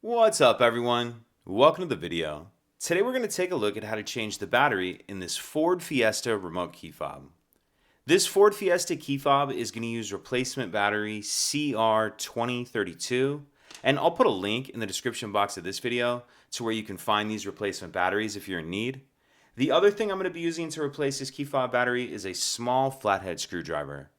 What's up everyone? Welcome to the video. Today we're going to take a look at how to change the battery in this Ford Fiesta remote key fob. This Ford Fiesta key fob is going to use replacement battery CR2032, and I'll put a link in the description box of this video to where you can find these replacement batteries if you're in need. The other thing I'm going to be using to replace this key fob battery is a small flathead screwdriver.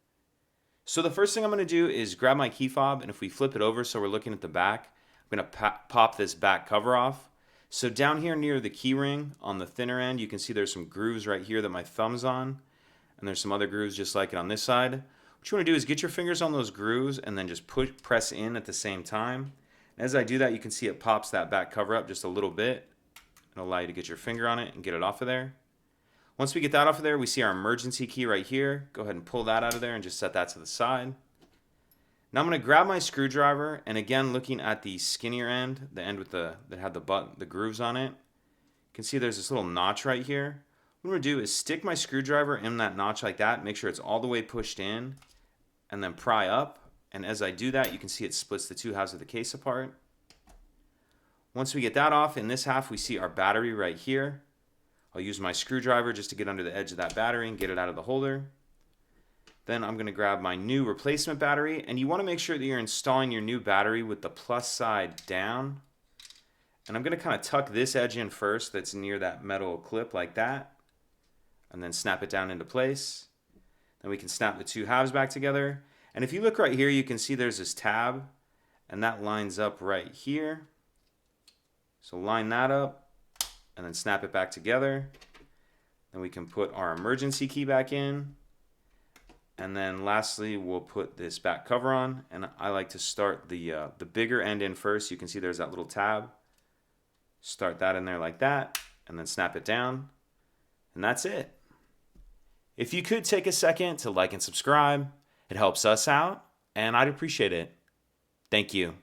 So the first thing I'm going to do is grab my key fob, and if we flip it over so we're looking at the back, I'm going to pop this back cover off. So down here near the key ring on the thinner end, you can see there's some grooves right here that my thumb's on. And there's some other grooves just like it on this side. What you want to do is get your fingers on those grooves and then just press in at the same time. And as I do that, you can see it pops that back cover up just a little bit. It'll allow you to get your finger on it and get it off of there. Once we get that off of there, we see our emergency key right here. Go ahead and pull that out of there and just set that to the side. Now I'm going to grab my screwdriver, and again, looking at the skinnier end, the end with that had the grooves on it, you can see there's this little notch right here. What I'm going to do is stick my screwdriver in that notch like that, make sure it's all the way pushed in, and then pry up. And as I do that, you can see it splits the two halves of the case apart. Once we get that off, in this half we see our battery right here. I'll use my screwdriver just to get under the edge of that battery and get it out of the holder. Then I'm going to grab my new replacement battery, and you want to make sure that you're installing your new battery with the plus side down. And I'm going to kind of tuck this edge in first that's near that metal clip like that, and then snap it down into place. Then we can snap the two halves back together. And if you look right here, you can see there's this tab, and that lines up right here. So line that up, and then snap it back together. Then we can put our emergency key back in. And then lastly, we'll put this back cover on, and I like to start the bigger end in first. You can see there's that little tab. Start that in there like that, and then snap it down, and that's it. If you could take a second to like and subscribe, it helps us out, and I'd appreciate it. Thank you.